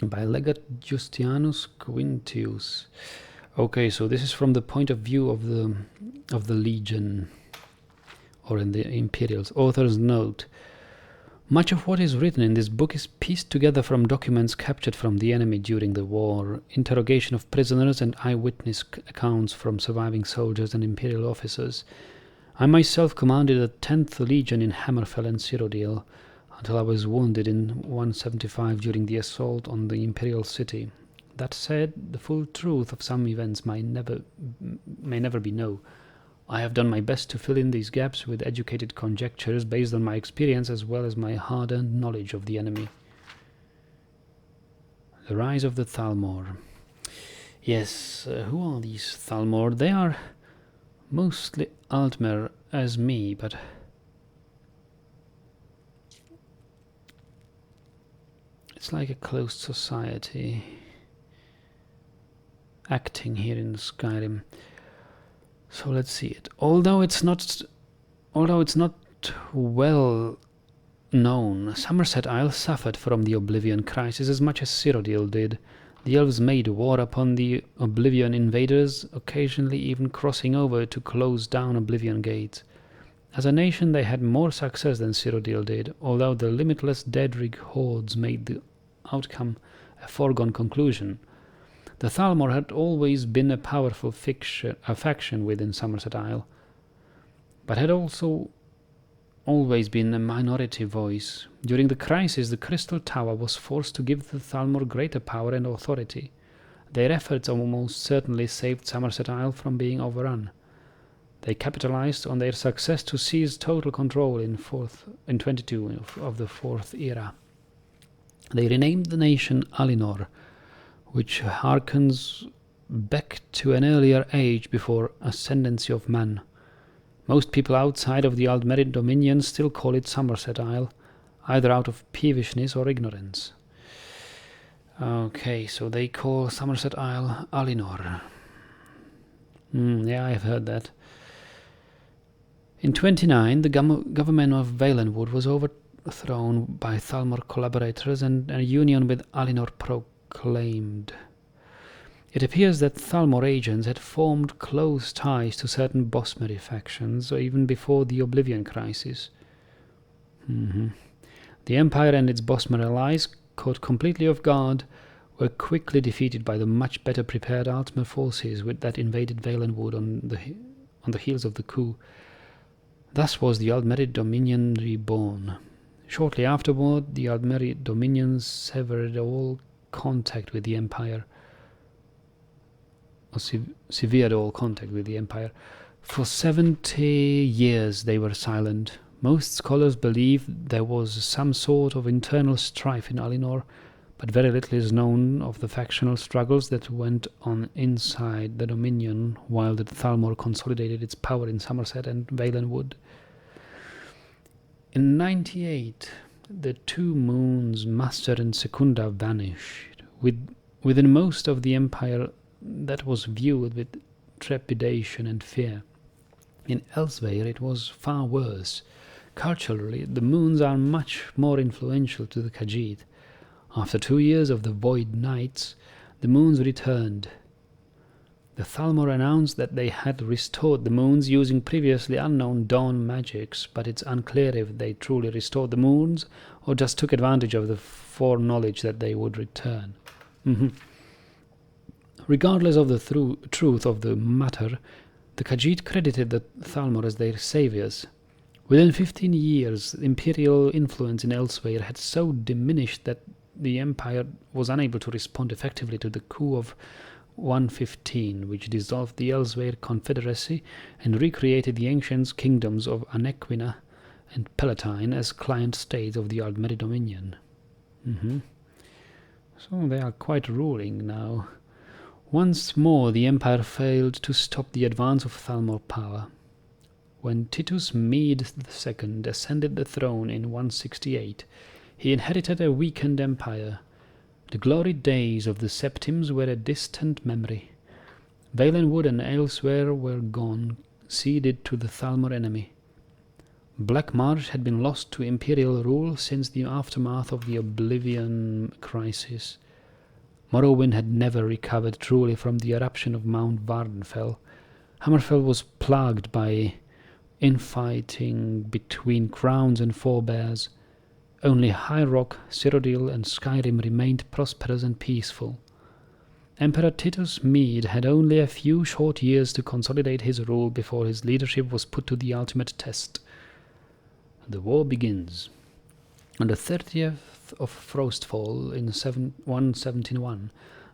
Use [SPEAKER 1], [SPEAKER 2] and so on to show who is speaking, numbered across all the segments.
[SPEAKER 1] by Legate Justianus Quintius. Okay, so this is from the point of view of the Legion, or in the Imperials. Author's note. Much of what is written in this book is pieced together from documents captured from the enemy during the war, interrogation of prisoners and eyewitness accounts from surviving soldiers and Imperial officers. I myself commanded the 10th Legion in Hammerfell and Cyrodiil, until I was wounded in 175 during the assault on the Imperial city. That said, the full truth of some events may never be known. I have done my best to fill in these gaps with educated conjectures based on my experience as well as my hard-earned knowledge of the enemy. The rise of the Thalmor. Yes, who are these Thalmor? They are mostly Aldmer as me, but it's like a closed society acting here in Skyrim. So let's see it. Although it's not well known, Somerset Isle suffered from the Oblivion crisis as much as Cyrodiil did. The elves made war upon the Oblivion invaders, occasionally even crossing over to close down Oblivion gates. As a nation they had more success than Cyrodiil did, although the limitless Daedric hordes made the outcome a foregone conclusion. The Thalmor had always been a powerful faction within Somerset Isle, but had also always been a minority voice. During the crisis, the Crystal Tower was forced to give the Thalmor greater power and authority. Their efforts almost certainly saved Somerset Isle from being overrun. They capitalized on their success to seize total control in 22 of the Fourth Era. They renamed the nation Alinor, which harkens back to an earlier age before ascendancy of man. Most people outside of the Aldmeri Dominion still call it Somerset Isle, either out of peevishness or ignorance. Okay, so they call Somerset Isle Alinor. Yeah, I've heard that. In 29, the government of Valenwood was overthrown by Thalmor collaborators and a union with Alinor proclaimed. It appears that Thalmor agents had formed close ties to certain Bosmeri factions even before the Oblivion crisis. The Empire and its Bosmer allies, caught completely off guard, were quickly defeated by the much better prepared Aldmer forces that invaded Valenwood on the heels of the coup. Thus was the Aldmeri Dominion reborn. Shortly afterward, the Aldmeri Dominion severed all contact with the Empire, or severed all contact with the Empire. For 70 years they were silent. Most scholars believe there was some sort of internal strife in Alinor, but very little is known of the factional struggles that went on inside the Dominion while the Thalmor consolidated its power in Somerset and Valenwood. In 98, the two moons, Master and Secunda, vanished. Within most of the Empire, that was viewed with trepidation and fear. In Elsewhere, it was far worse. Culturally, the moons are much more influential to the Khajiit. After 2 years of the Void Nights, the moons returned. The Thalmor announced that they had restored the moons using previously unknown dawn magics, but it's unclear if they truly restored the moons or just took advantage of the foreknowledge that they would return. Regardless of the truth of the matter, the Khajiit credited the Thalmor as their saviors. Within 15 years, imperial influence in Elsewhere had so diminished that the Empire was unable to respond effectively to the coup of 115, which dissolved the Elsewhere Confederacy and recreated the ancient kingdoms of Anequina and Palatine as client states of the Aldmeri Dominion. So they are quite ruling now. Once more, the Empire failed to stop the advance of Thalmor power. When Titus Mede II ascended the throne in 168, he inherited a weakened empire. The glory days of the Septims were a distant memory. Valenwood and Elsewhere were gone, ceded to the Thalmor enemy. Black Marsh had been lost to imperial rule since the aftermath of the Oblivion crisis. Morrowind had never recovered truly from the eruption of Mount Vardenfell. Hammerfell was plagued by infighting between crowns and forebears. Only High Rock, Cyrodiil, and Skyrim remained prosperous and peaceful. Emperor Titus Mede had only a few short years to consolidate his rule before his leadership was put to the ultimate test. The war begins. On the 30th of Frostfall in 171,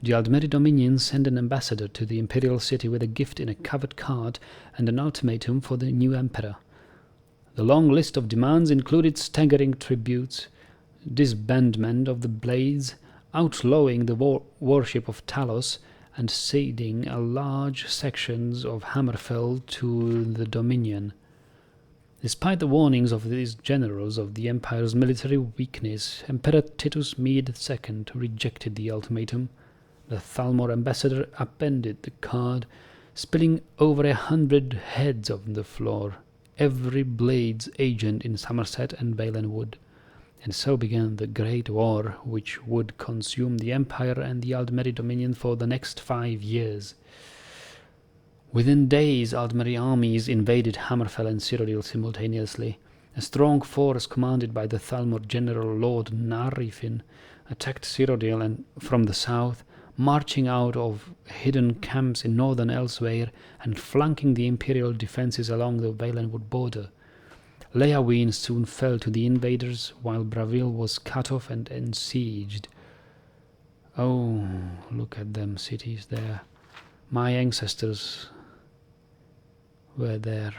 [SPEAKER 1] the Aldmeri Dominion sent an ambassador to the imperial city with a gift in a covered card and an ultimatum for the new emperor. The long list of demands included staggering tributes, disbandment of the Blades, outlawing the worship of Talos, and ceding a large sections of Hammerfell to the Dominion. Despite the warnings of these generals of the Empire's military weakness, Emperor Titus Mede II rejected the ultimatum. The Thalmor ambassador appended the card, spilling over 100 heads on the floor, every Blades agent in Somerset and Valenwood. And so began the Great War, which would consume the Empire and the Aldmeri Dominion for the next 5 years. Within days, Aldmeri armies invaded Hammerfell and Cyrodiil simultaneously. A strong force commanded by the Thalmor general Lord Narifin attacked Cyrodiil and from the south, marching out of hidden camps in northern Elsewhere and flanking the imperial defences along the Valenwood border. Leawin soon fell to the invaders, while Bravil was cut off and besieged. Oh, look at them cities there. My ancestors were there.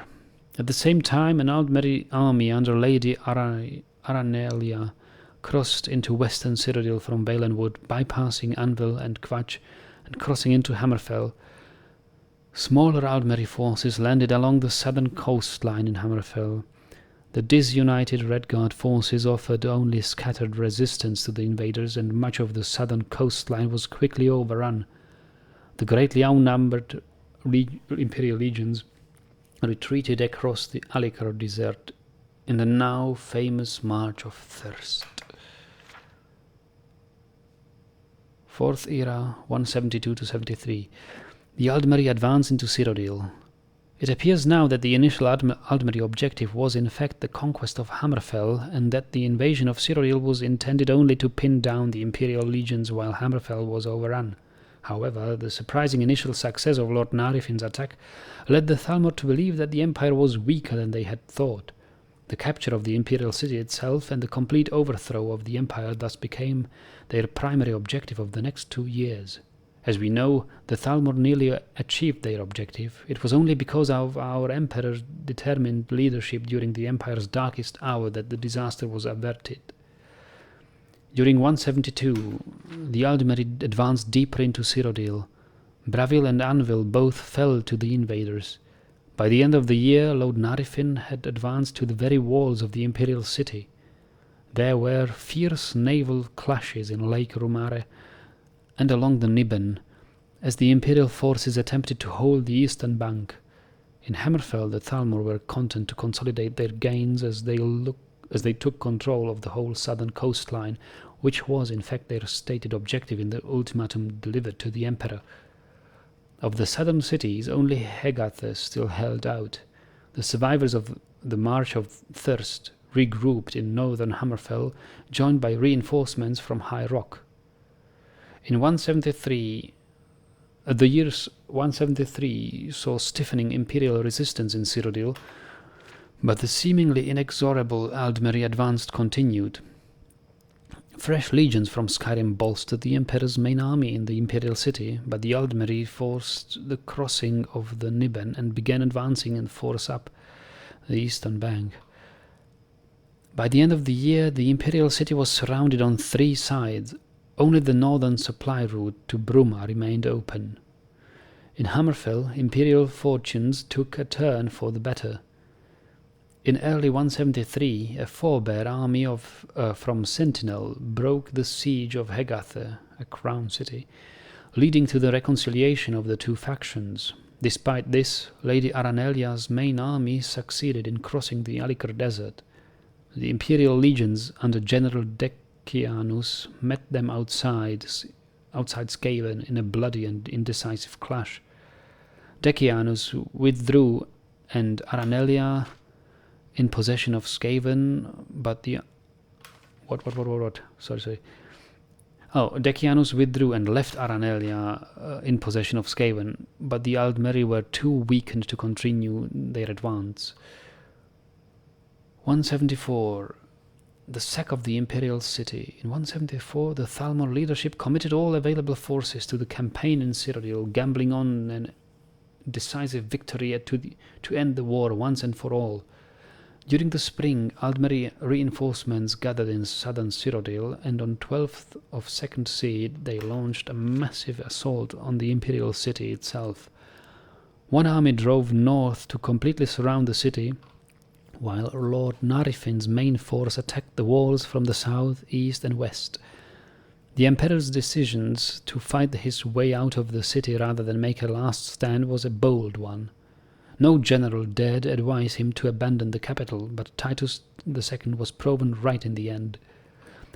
[SPEAKER 1] At the same time, an Aldmeri army under Lady Aranelia crossed into western Cyrodiil from Valenwood, bypassing Anvil and Quach and crossing into Hammerfell. Smaller Aldmeri forces landed along the southern coastline in Hammerfell. The disunited Redguard forces offered only scattered resistance to the invaders, and much of the southern coastline was quickly overrun. The greatly outnumbered Imperial legions retreated across the Alikar Desert in the now famous March of Thirst. 4th Era, 172-73. The Aldmeri advance into Cyrodiil. It appears now that the initial Aldmeri objective was in fact the conquest of Hammerfell, and that the invasion of Cyrodiil was intended only to pin down the Imperial legions while Hammerfell was overrun. However, the surprising initial success of Lord Narifin's attack led the Thalmor to believe that the Empire was weaker than they had thought. The capture of the Imperial city itself and the complete overthrow of the Empire thus became their primary objective of the next 2 years. As we know, the Thalmor nearly achieved their objective. It was only because of our Emperor's determined leadership during the Empire's darkest hour that the disaster was averted. During 172, the Aldmeri advanced deeper into Cyrodiil. Bravil and Anvil both fell to the invaders. By the end of the year, Lord Narifin had advanced to the very walls of the Imperial city. There were fierce naval clashes in Lake Rumare and along the Nibben, as the Imperial forces attempted to hold the eastern bank. In Hammerfell, the Thalmor were content to consolidate their gains as they took control of the whole southern coastline, which was in fact their stated objective in the ultimatum delivered to the Emperor. Of the southern cities, only Hegatha still held out. The survivors of the March of Thirst regrouped in northern Hammerfell, joined by reinforcements from High Rock. In 173, the years 173 saw stiffening Imperial resistance in Cyrodiil, but the seemingly inexorable Aldmeri advance continued. Fresh legions from Skyrim bolstered the Emperor's main army in the Imperial city, but the Aldmeri forced the crossing of the Nibben and began advancing in force up the eastern bank. By the end of the year, the Imperial city was surrounded on 3 sides. Only the northern supply route to Bruma remained open. In Hammerfell, Imperial fortunes took a turn for the better. In early 173, a forebear army from Sentinel broke the siege of Hegatha, a crown city, leading to the reconciliation of the two factions. Despite this, Lady Aranelia's main army succeeded in crossing the Alikar Desert. The Imperial legions under General Decianus met them outside outside Skaven in a bloody and indecisive clash. Decianus withdrew and Aranelia in possession of Skaven, but the... What? Sorry. Oh, Decianus withdrew and left Aranelia in possession of Skaven, but the Aldmeri were too weakened to continue their advance. 174. The sack of the Imperial City. In 174, the Thalmor leadership committed all available forces to the campaign in Cyrodiil, gambling on an decisive victory to end the war once and for all. During the spring, Aldmeri reinforcements gathered in southern Cyrodiil, and on 12th of Second Seed they launched a massive assault on the Imperial City itself. One army drove north to completely surround the city, while Lord Narifin's main force attacked the walls from the south, east and west. The Emperor's decisions to fight his way out of the city rather than make a last stand was a bold one. No general dared advise him to abandon the capital, but Titus II was proven right in the end.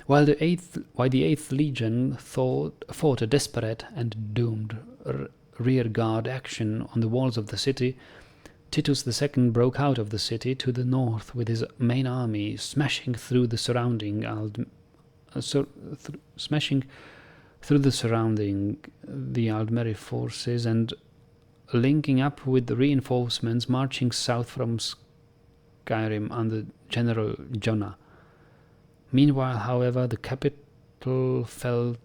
[SPEAKER 1] While the 8th Legion fought a desperate and doomed rearguard action on the walls of the city, Titus II broke out of the city to the north with his main army, smashing through the surrounding the Aldmeri forces and linking up with the reinforcements marching south from Skyrim under General Jonah. Meanwhile, however, the capital fell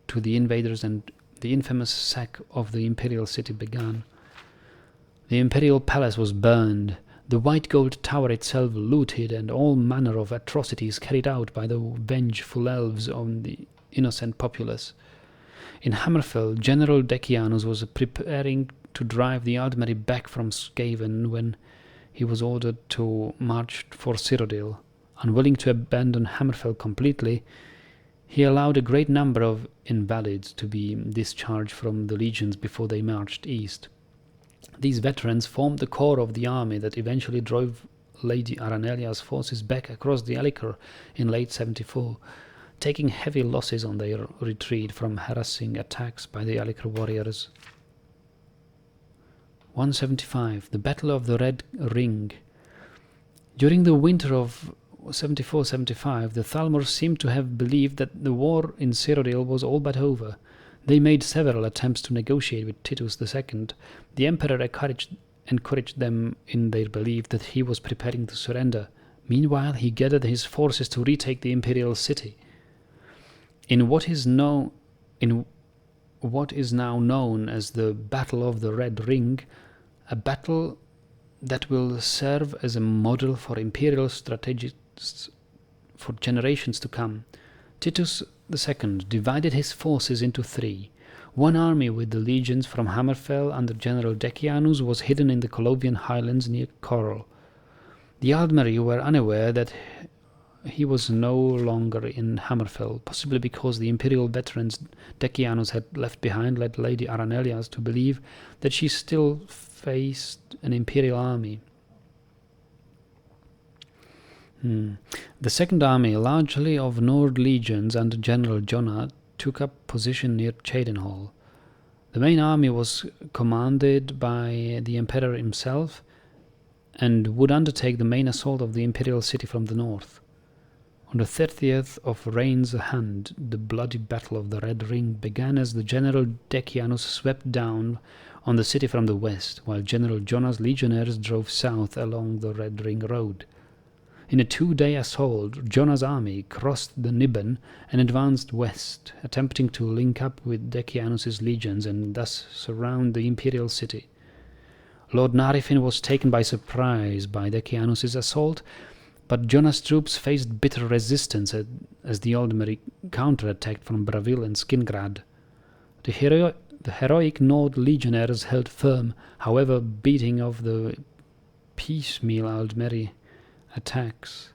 [SPEAKER 1] to the invaders and the infamous sack of the Imperial City began. The Imperial Palace was burned, the white gold tower itself looted, and all manner of atrocities carried out by the vengeful elves on the innocent populace. In Hammerfell, General Decianus was preparing to drive the Aldmeri back from Skaven when he was ordered to march for Cyrodiil. Unwilling to abandon Hammerfell completely, he allowed a great number of invalids to be discharged from the legions before they marched east. These veterans formed the core of the army that eventually drove Lady Aranelia's forces back across the Alikor in late 74, taking heavy losses on their retreat from harassing attacks by the Alikor warriors. 175. The Battle of the Red Ring. During the winter of 74-75, the Thalmor seemed to have believed that the war in Cyrodiil was all but over. They made several attempts to negotiate with Titus II. The Emperor encouraged them in their belief that he was preparing to surrender. Meanwhile, he gathered his forces to retake the Imperial City. In what is now known as the Battle of the Red Ring, a battle that will serve as a model for imperial strategists for generations to come, Titus II divided his forces into three. One army with the legions from Hammerfell under General Decianus was hidden in the Colovian highlands near Coral. The Aldmeri were unaware that he was no longer in Hammerfell, possibly because the imperial veterans Decianus had left behind led Lady Aranelias to believe that she still faced an imperial army. The second army, largely of Nord legions under General Jonah, took up position near Chedenhall. The main army was commanded by the Emperor himself and would undertake the main assault of the imperial city from the north. On the 30th of Rain's Hand, the bloody Battle of the Red Ring began as the General Decianus swept down on the city from the west, while General Jonah's legionnaires drove south along the Red Ring Road. In a 2-day assault, Jonah's army crossed the Niben and advanced west, attempting to link up with Decianus's legions and thus surround the imperial city. Lord Narifin was taken by surprise by Decianus's assault, but Jonah's troops faced bitter resistance as the Aldmeri counterattacked from Bravil and Skingrad. The heroic Nord legionnaires held firm, however, beating off the piecemeal Aldmeri attacks.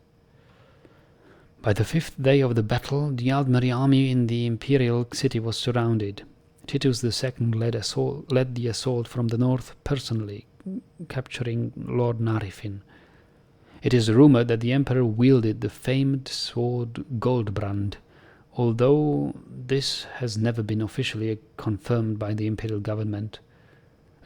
[SPEAKER 1] By the 5th day of the battle, the Aldmeri army in the imperial city was surrounded. Titus II led the assault from the north personally, capturing Lord Narifin. It is rumored that the emperor wielded the famed sword Goldbrand, although this has never been officially confirmed by the imperial government.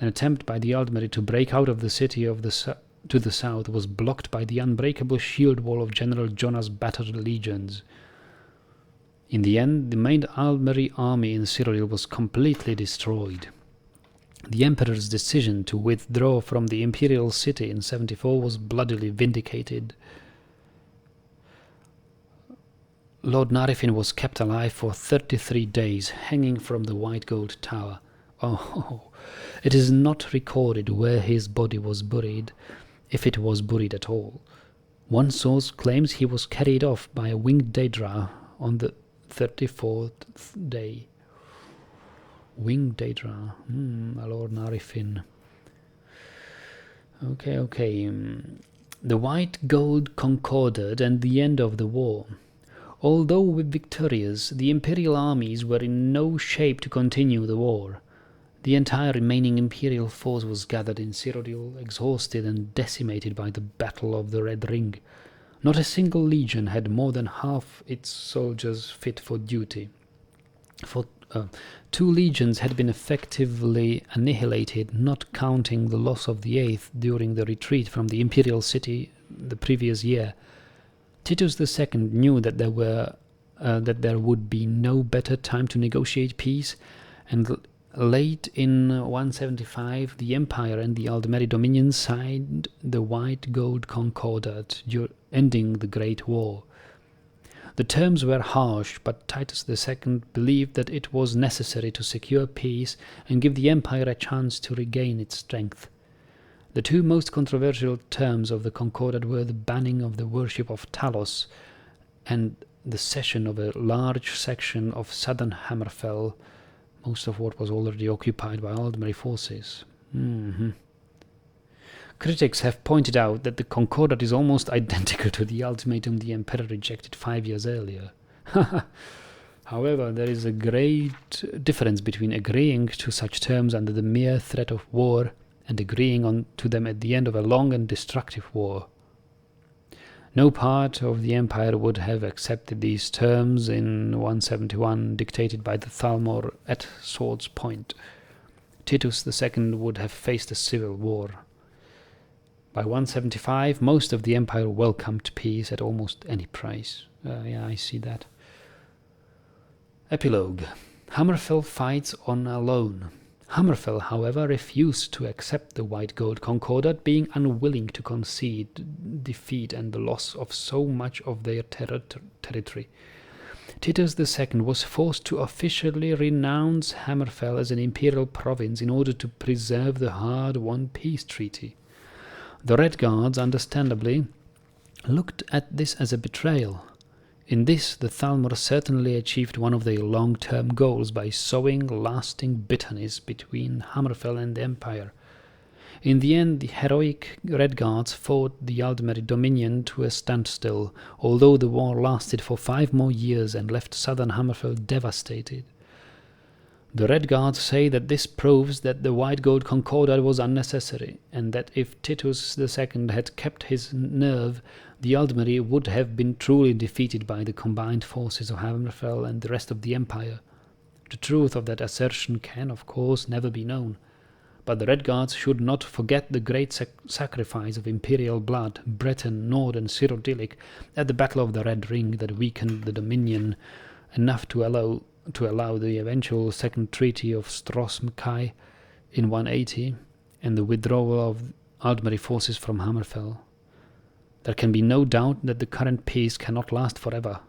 [SPEAKER 1] An attempt by the Aldmeri to break out of the city to the south was blocked by the unbreakable shield wall of General Jonah's battered legions. In the end, the main Aldmeri army in Cyrodiil was completely destroyed. The Emperor's decision to withdraw from the imperial city in 74 was bloodily vindicated. Lord Narifin was kept alive for 33 days, hanging from the White Gold Tower. Oh, it is not recorded where his body was buried, if it was buried at all. One source claims he was carried off by a winged Daedra on the 34th day. Winged Daedra. Lord Narifin. Okay. The White Gold concorded and the end of the war. Although victorious, the imperial armies were in no shape to continue the war. The entire remaining imperial force was gathered in Cyrodiil, exhausted and decimated by the Battle of the Red Ring. Not a single legion had more than half its soldiers fit for duty. 2 legions had been effectively annihilated, not counting the loss of the 8th during the retreat from the imperial city the previous year. Titus II knew that there would be no better time to negotiate peace, and late in 175 the Empire and the Aldmeri Dominion signed the White Gold Concordat, ending the Great War. The terms were harsh, but Titus II believed that it was necessary to secure peace and give the Empire a chance to regain its strength. The 2 most controversial terms of the Concordat were the banning of the worship of Talos and the cession of a large section of southern Hammerfell, most of what was already occupied by Aldmeri forces. Critics have pointed out that the Concordat is almost identical to the ultimatum the Emperor rejected 5 years earlier. However, there is a great difference between agreeing to such terms under the mere threat of war and agreeing to them at the end of a long and destructive war. No part of the Empire would have accepted these terms in 171, dictated by the Thalmor at Sword's Point. Titus II would have faced a civil war. By 175, most of the Empire welcomed peace at almost any price. Yeah, I see that. Epilogue. Hammerfell fights on alone. Hammerfell, however, refused to accept the White Gold Concordat, being unwilling to concede defeat and the loss of so much of their territory. Titus II was forced to officially renounce Hammerfell as an imperial province in order to preserve the hard-won peace treaty. The Red Guards, understandably, looked at this as a betrayal. In this, the Thalmor certainly achieved one of their long-term goals by sowing lasting bitterness between Hammerfell and the Empire. In the end, the heroic Red Guards fought the Aldmeri Dominion to a standstill, although the war lasted for 5 more years and left southern Hammerfell devastated. The Red Guards say that this proves that the White Gold Concordat was unnecessary, and that if Titus II had kept his nerve, the Aldmeri would have been truly defeated by the combined forces of Hammerfell and the rest of the Empire. The truth of that assertion can, of course, never be known, but the Red Guards should not forget the great sacrifice of imperial blood, Breton, Nord and Cyrodiilic, at the Battle of the Red Ring that weakened the Dominion enough to allow the eventual Second Treaty of Stros-M'Kai in 180 and the withdrawal of Aldmeri forces from Hammerfell. There can be no doubt that the current peace cannot last forever.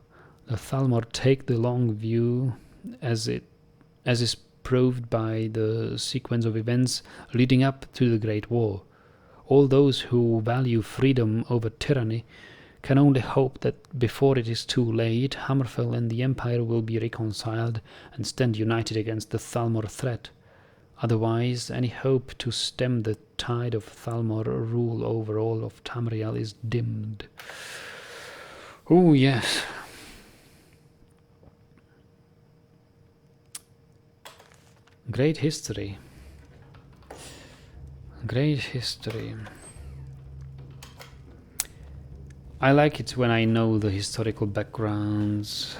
[SPEAKER 1] The Thalmor take the long view, as is proved by the sequence of events leading up to the Great War. All those who value freedom over tyranny can only hope that before it is too late, Hammerfell and the Empire will be reconciled and stand united against the Thalmor threat. Otherwise, any hope to stem the tide of Thalmor rule over all of Tamriel is dimmed. Oh, yes. Great history. Great history. I like it when I know the historical backgrounds